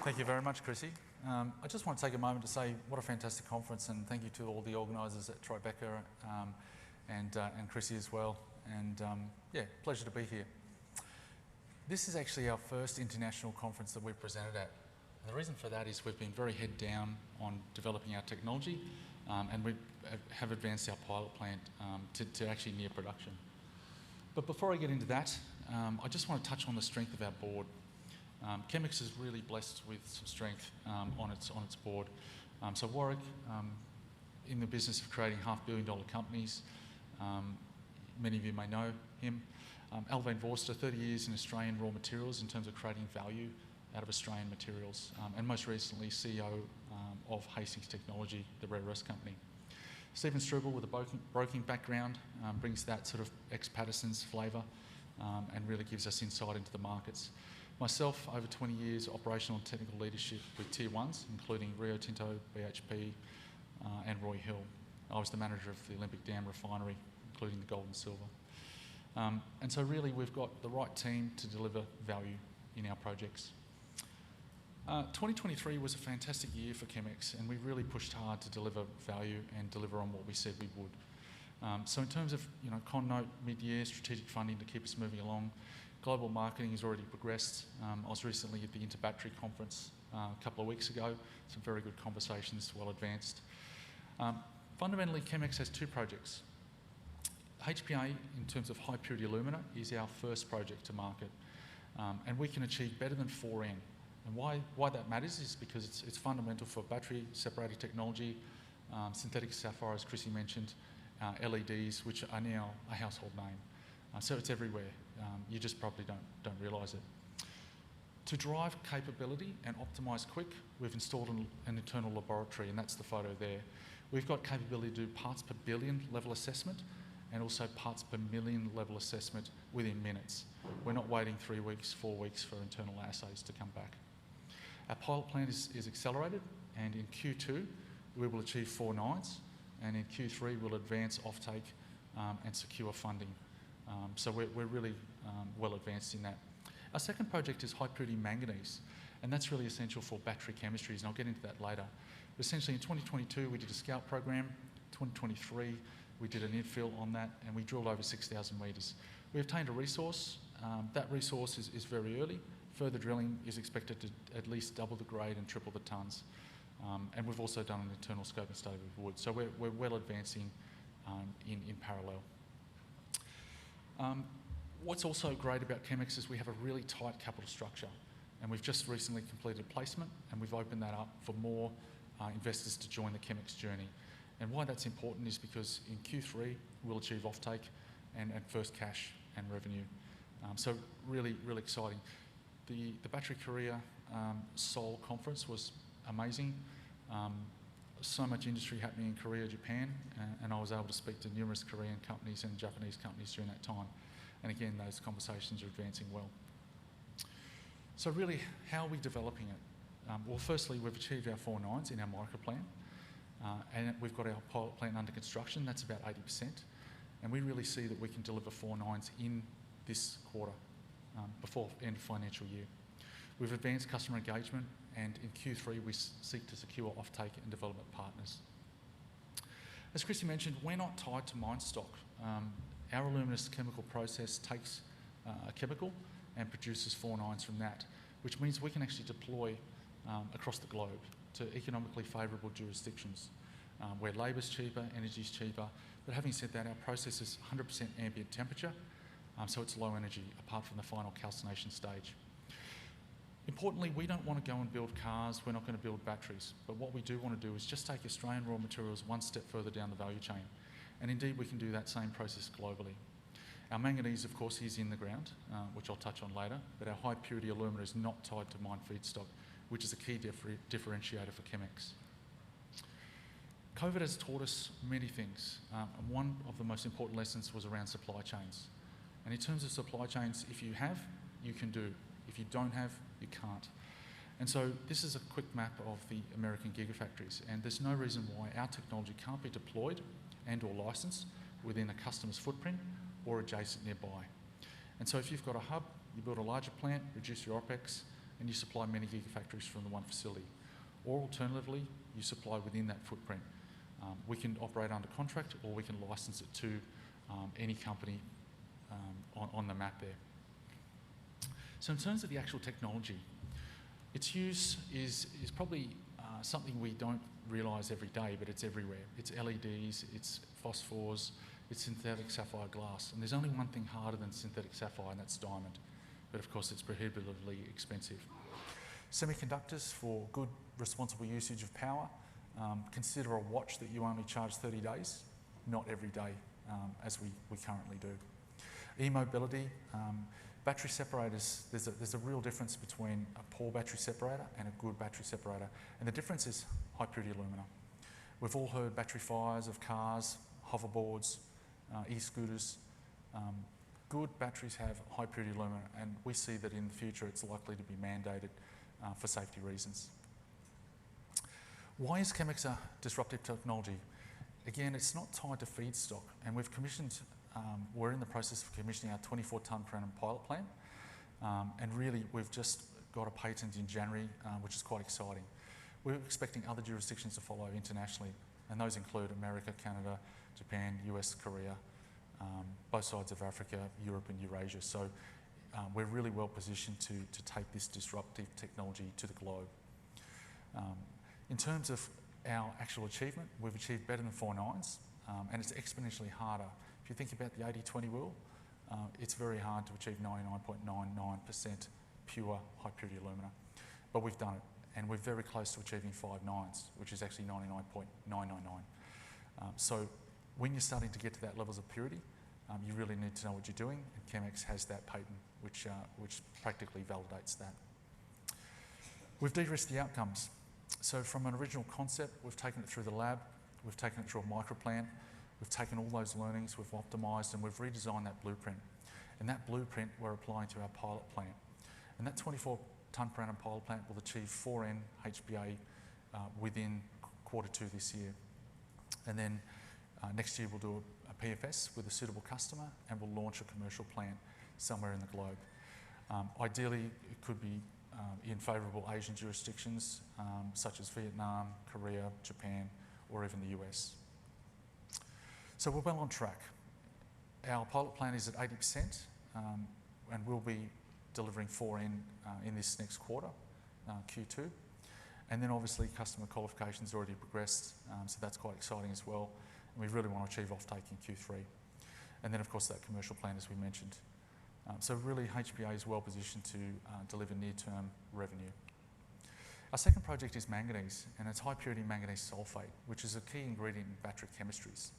Thank you very much, Chrissy. I just want to take a moment to say what a fantastic conference, and thank you to all the organisers at Tribeca and Chrissy as well. And yeah, pleasure to be here. This is actually our first international conference that we've presented at. And the reason for that is we've been very head down on developing our technology, and we have advanced our pilot plant to actually near production. But before I get into that, I just want to touch on the strength of our board. ChemX is really blessed with some strength on its board. So Warwick, in the business of creating $500 million companies, many of you may know him. Alvin Vorster, 30 years in Australian raw materials in terms of creating value out of Australian materials, and most recently CEO of Hastings Technology, the rare earths company. Stephen Struble, with a broking background, brings that sort of ex-Patterson's flavour and really gives us insight into the markets. Myself, over 20 years operational and technical leadership with Tier 1s, including Rio Tinto, BHP and Roy Hill. I was the manager of the Olympic Dam refinery, including the gold and silver. And so really we've got the right team to deliver value in our projects. 2023 was a fantastic year for ChemX, and we really pushed hard to deliver value and deliver on what we said we would. So in terms of con note mid-year strategic funding to keep us moving along, global marketing has already progressed. I was recently at the Interbattery conference a couple of weeks ago. Some very good conversations, well advanced. Fundamentally, ChemX has two projects. HPA, in terms of high purity alumina, is our first project to market, and we can achieve better than 4N. And why that matters is because it's fundamental for battery separator technology, synthetic sapphire, as Chrissy mentioned, LEDs, which are now a household name. So it's everywhere. You just probably don't realise it. To drive capability and optimise quick, we've installed an internal laboratory, and that's the photo there. We've got capability to do parts per billion level assessment and also parts per million level assessment within minutes. We're not waiting 3 weeks, 4 weeks for internal assays to come back. Our pilot plant is accelerated, and in Q2 we will achieve 4 nines, and in Q3 we'll advance offtake and secure funding. So we're really well advanced in that. Our second project is high purity manganese, and that's really essential for battery chemistries, and I'll get into that later. But essentially in 2022 we did a scout program, 2023 we did an infill on that, and we drilled over 6,000 metres. We obtained a resource. That resource is very early. Further drilling is expected to at least double the grade and triple the tonnes. And we've also done an internal scoping study with wood. So we're well advancing in parallel. What's also great about ChemX is we have a really tight capital structure, and we've just recently completed a placement, and we've opened that up for more investors to join the ChemX journey. And why that's important is because in Q3 we'll achieve offtake and first cash and revenue. So really exciting. The Battery Korea Seoul conference was amazing. So much industry happening in Korea, Japan, and I was able to speak to numerous Korean companies and Japanese companies during that time. And again, those conversations are advancing well. So really, how are we developing it? Well, firstly, we've achieved our 4 nines in our microplant, and we've got our pilot plant under construction. That's about 80%, and we really see that we can deliver 4 nines in this quarter, before end of financial year. We've advanced customer engagement, and in Q3 we seek to secure offtake and development partners. As Chrissy mentioned, we're not tied to mine stock. Our aluminous chemical process takes a chemical and produces 4 nines from that, which means we can actually deploy across the globe to economically favourable jurisdictions where labour's cheaper, energy's cheaper. But having said that, our process is 100% ambient temperature, so it's low energy apart from the final calcination stage. Importantly, we don't want to go and build cars, we're not going to build batteries, but what we do want to do is just take Australian raw materials one step further down the value chain, and indeed we can do that same process globally. Our manganese, of course, is in the ground, which I'll touch on later, but our high purity alumina is not tied to mine feedstock, which is a key differentiator for ChemX. COVID has taught us many things, and one of the most important lessons was around supply chains. And in terms of supply chains, if you have, you can do. If you don't have, you can't. And so this is a quick map of the American gigafactories, and there's no reason why our technology can't be deployed and or licensed within a customer's footprint or adjacent nearby. And so if you've got a hub, you build a larger plant, reduce your OPEX, and you supply many gigafactories from the one facility. Or alternatively, you supply within that footprint. We can operate under contract, or we can license it to any company on the map there. So in terms of the actual technology, its use is probably something we don't realise every day, but it's everywhere. It's LEDs, it's phosphors, it's synthetic sapphire glass. And there's only one thing harder than synthetic sapphire, and that's diamond. But of course, it's prohibitively expensive. Semiconductors for good, responsible usage of power. Consider a watch that you only charge 30 days, not every day, as we currently do. E-mobility, battery separators, there's a real difference between a poor battery separator and a good battery separator. And the difference is high purity alumina. We've all heard battery fires of cars, hoverboards, e-scooters. Good batteries have high purity alumina, and we see that in the future it's likely to be mandated for safety reasons. Why is ChemX a disruptive technology? Again, it's not tied to feedstock, and we've commissioned, we're in the process of commissioning our 24 tonne per annum pilot plant, and really we've just got a patent in January, which is quite exciting. We're expecting other jurisdictions to follow internationally, and those include America, Canada, Japan, US, Korea, both sides of Africa, Europe and Eurasia. So we're really well positioned to take this disruptive technology to the globe. In terms of our actual achievement, we've achieved better than 4 nines, and it's exponentially harder. If you think about the 80-20 rule, it's very hard to achieve 99.99% pure high purity alumina, but we've done it, and we're very close to achieving 5 nines, which is actually 99.999. So when you're starting to get to that levels of purity, you really need to know what you're doing, and ChemX has that patent, which practically validates that. We've de-risked the outcomes. So from an original concept, we've taken it through the lab, we've taken it through a microplan, we've taken all those learnings, we've optimised, and we've redesigned that blueprint. And that blueprint we're applying to our pilot plant. And that 24 tonne per annum pilot plant will achieve 4N HPA within Q2 this year. And then next year we'll do a PFS with a suitable customer, and we'll launch a commercial plant somewhere in the globe. Ideally, it could be in favourable Asian jurisdictions such as Vietnam, Korea, Japan, or even the US. So we're well on track. Our pilot plant is at 80%, and we'll be delivering 4N in this next quarter, Q2. And then obviously customer qualification's already progressed, so that's quite exciting as well. And we really want to achieve offtake in Q3. And then of course that commercial plan, as we mentioned. So really HPA is well positioned to deliver near-term revenue. Our second project is manganese, and it's high purity manganese sulfate, which is a key ingredient in battery chemistries.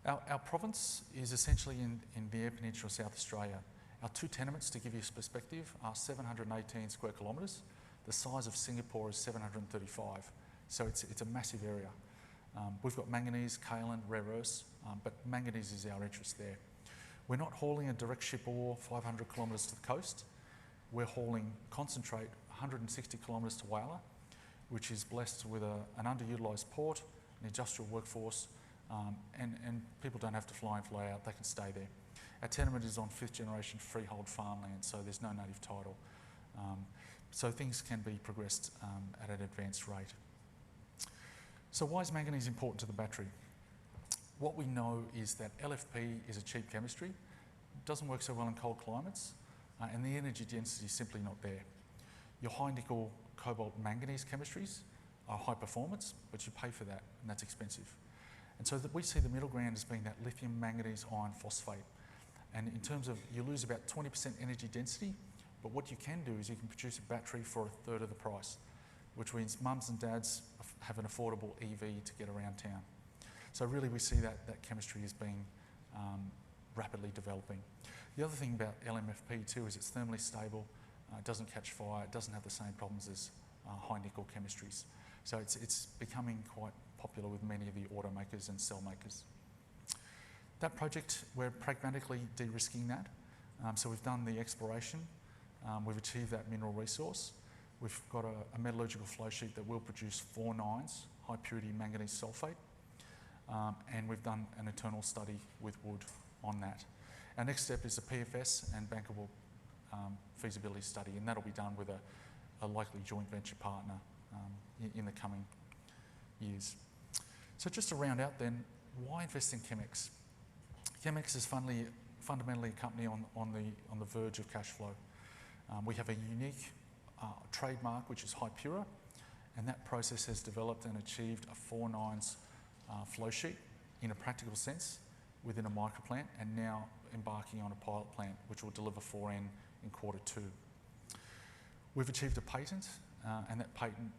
Our province is essentially in the Eyre Peninsula, South Australia. Our 2 tenements, to give you a perspective, are 718 square kilometres. The size of Singapore is 735, so it's a massive area. We've got manganese, kaolin, rare earths, but manganese is our interest there. We're not hauling a direct ship ore 500 kilometres to the coast. We're hauling concentrate 160 kilometres to Whyalla, which is blessed with an underutilised port, an industrial workforce, and people don't have to fly in, fly out, they can stay there. Our tenement is on 5th generation freehold farmland, so there's no native title. So things can be progressed at an advanced rate. So why is manganese important to the battery? What we know is that LFP is a cheap chemistry, doesn't work so well in cold climates, and the energy density is simply not there. Your high nickel, cobalt, manganese chemistries are high performance, but you pay for that, and that's expensive. And so that we see the middle ground as being that lithium manganese iron phosphate. And in terms of, you lose about 20% energy density, but what you can do is you can produce a battery for 1/3 of the price, which means mums and dads have an affordable EV to get around town. So really we see that chemistry as being rapidly developing. The other thing about LMFP too is it's thermally stable, it doesn't catch fire, it doesn't have the same problems as high nickel chemistries. So it's becoming quite popular with many of the automakers and cell makers. That project, we're pragmatically de-risking that. So we've done the exploration, we've achieved that mineral resource. We've got a metallurgical flow sheet that will produce 4 nines, high purity manganese sulfate. And we've done an internal study with Wood on that. Our next step is a PFS and bankable feasibility study, and that'll be done with a likely joint venture partner in the coming years. So just to round out then, why invest in ChemX? ChemX is fundamentally a company on the verge of cash flow. We have a unique trademark, which is high pure, and that process has developed and achieved a 4 nines flow sheet in a practical sense within a microplant, and now embarking on a pilot plant which will deliver 4N in Q2. We've achieved a patent, and that patent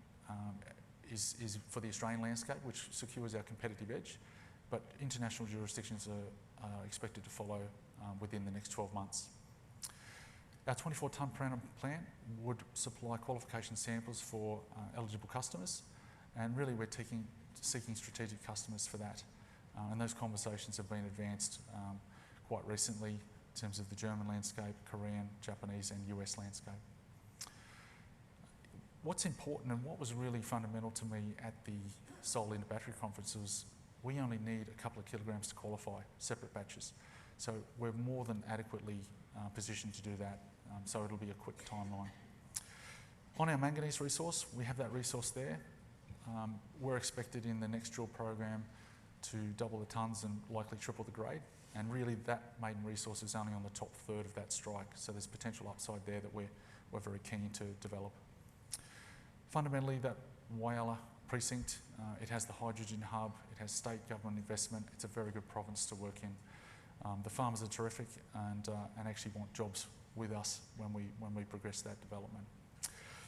is for the Australian landscape, which secures our competitive edge, but international jurisdictions are expected to follow within the next 12 months. Our 24 tonne per annum plant would supply qualification samples for eligible customers, and really we're seeking strategic customers for that. And those conversations have been advanced quite recently in terms of the German landscape, Korean, Japanese and US landscape. What's important and what was really fundamental to me at the Solar into Battery conference was we only need a couple of kilograms to qualify, separate batches. So we're more than adequately positioned to do that, so it'll be a quick timeline. On our manganese resource, we have that resource there. We're expected in the next drill program to double the tonnes and likely triple the grade, and really that maiden resource is only on the top third of that strike, so there's potential upside there that we're very keen to develop. Fundamentally, that Whyalla precinct, it has the hydrogen hub, it has state government investment, it's a very good province to work in. The farmers are terrific and actually want jobs with us when we progress that development.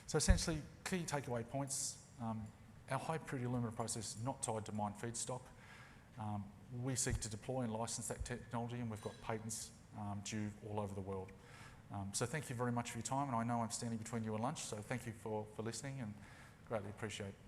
So essentially, key takeaway points, our high purity alumina process is not tied to mine feedstock. We seek to deploy and license that technology, and we've got patents due all over the world. So thank you very much for your time, and I know I'm standing between you and lunch, so thank you for listening and greatly appreciate it.